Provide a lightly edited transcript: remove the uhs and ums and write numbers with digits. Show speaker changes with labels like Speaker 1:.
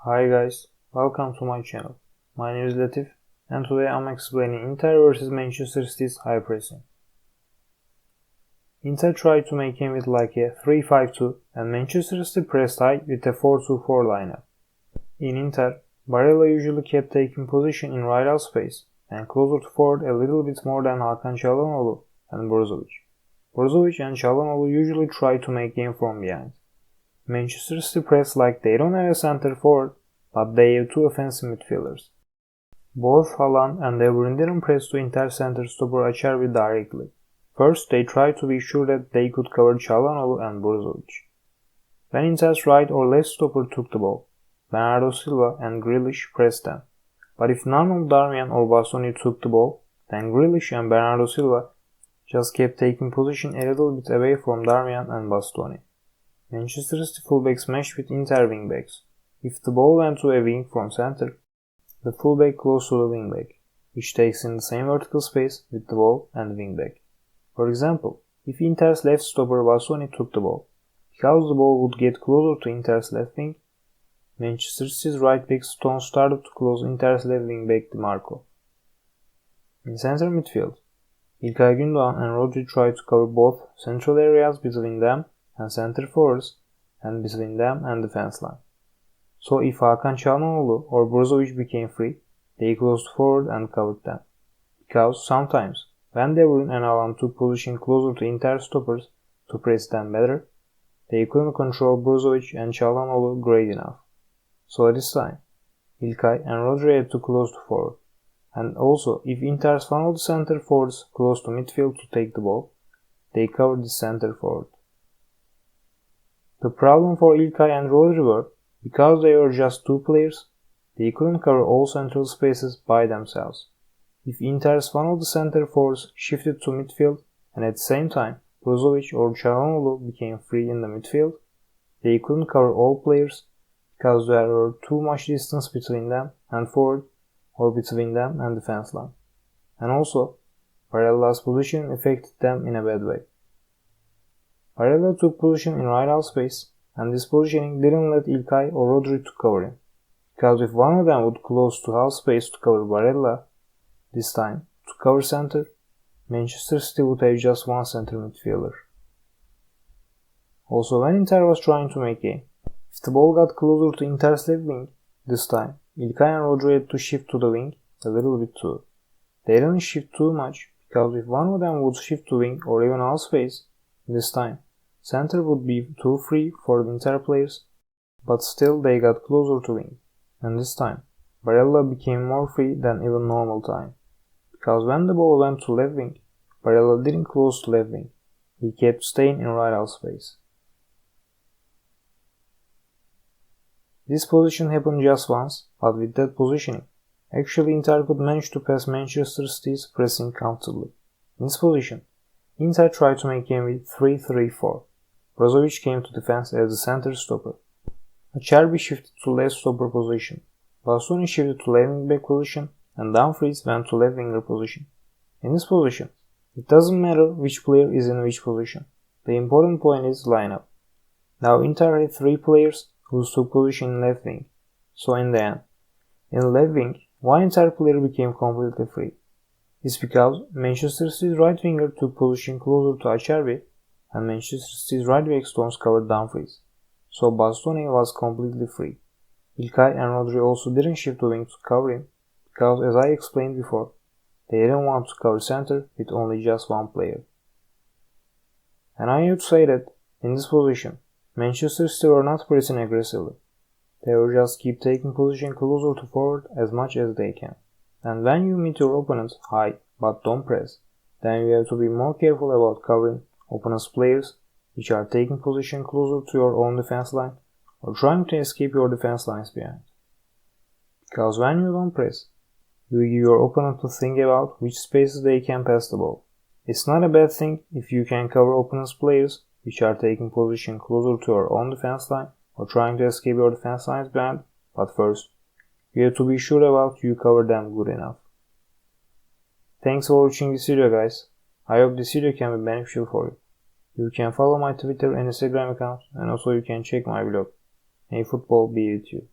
Speaker 1: Hi guys, welcome to my channel. My name is Latif and today I'm explaining Inter vs Manchester City's high pressing. Inter tried to make him with like a 3-5-2 and Manchester City pressed high with a 4-2-4 lineup. In Inter, Barella usually kept taking position in right half space and closer to forward a little bit more than Hakan Çalhanoğlu and Brozovic. Brozovic and Çalhanoğlu usually tried to make game from behind. Manchester City press like they don't have a center forward, but they have two offensive midfielders. Both Haaland and De Bruyne didn't press to Inter center stopper Acerbi directly. First, they tried to be sure that they could cover Çalhanoğlu and Brozovic. When Inter's right or left stopper took the ball, Bernardo Silva and Grealish pressed them. But if none of Darmian or Bastoni took the ball, then Grealish and Bernardo Silva just kept taking position a little bit away from Darmian and Bastoni. Manchester City fullbacks matched with Inter wingbacks. If the ball went to a wing from center, the fullback close to the wingback, which takes in the same vertical space with the ball and wingback. For example, if Inter's left stopper Bastoni took the ball, because the ball would get closer to Inter's left wing, Manchester City's right back Stone started to close Inter's left wingback Di Marco. In center midfield, İlkay Gündoğan and Rodri tried to cover both central areas between them and center forwards and between them and defense line. So if Hakan Çalhanoğlu or Brozovic became free, they closed forward and covered them. Because sometimes, when De Bruyne and Haaland took position closer to Inter stoppers to press them better, they couldn't control Brozovic and Çalhanoğlu great enough. So this time, İlkay and Rodri had to close to forward. And also, if Inter's funneled center forwards close to midfield to take the ball, they covered the center forward. The problem for İlkay and Rodri were, because they were just two players, they couldn't cover all central spaces by themselves. If Inter's funneled center forwards shifted to midfield and at the same time Brozovic or Çalhanoğlu became free in the midfield, they couldn't cover all players because there were too much distance between them and forward or between them and defense line. And also, Barella's position affected them in a bad way. Barella took position in right half space, and this positioning didn't let İlkay or Rodri to cover him, because if one of them would close to half space to cover Barella, this time, to cover center, Manchester City would have just one center midfielder. Also, when Inter was trying to make game, if the ball got closer to Inter's left wing, this time, İlkay and Rodri had to shift to the wing a little bit too. They didn't shift too much, because if one of them would shift to wing or even half space, this time, center would be too free for the Inter players, but still they got closer to wing. And this time, Barella became more free than even normal time. Because when the ball went to left wing, Barella didn't close to left wing. He kept staying in right half space. This position happened just once, but with that positioning, actually Inter could manage to pass Manchester City's pressing comfortably. In this position, Inter tried to make game with 3-3-4. Brozovic came to defense as the center stopper. Acerbi shifted to left stopper position. Bastoni shifted to left wing back position and Dumfries went to left winger position. In this position, it doesn't matter which player is in which position. The important point is lineup. Now Inter had three players who took position in left wing. So in the end, in left wing, one Inter player became completely free. It's because Manchester City's right winger took position closer to Acerbi and Manchester City's right back Stones covered Dumfries. So Bastoni was completely free. İlkay and Rodri also didn't shift to wing to cover him because, as I explained before, they didn't want to cover center with only just one player. And I have to say that, in this position, Manchester City were not pressing aggressively. They will just keep taking position closer to forward as much as they can. And when you meet your opponent high but don't press, then you have to be more careful about covering opponent's players which are taking position closer to your own defense line or trying to escape your defense lines behind. Because when you don't press, you give your opponent to think about which spaces they can pass the ball. It's not a bad thing if you can cover opponent's players which are taking position closer to your own defense line or trying to escape your defense lines behind, but first, you have to be sure about you cover them good enough. Thanks for watching this video guys. I hope this video can be beneficial for you. You can follow my Twitter and Instagram account and also you can check my blog. May football be with you.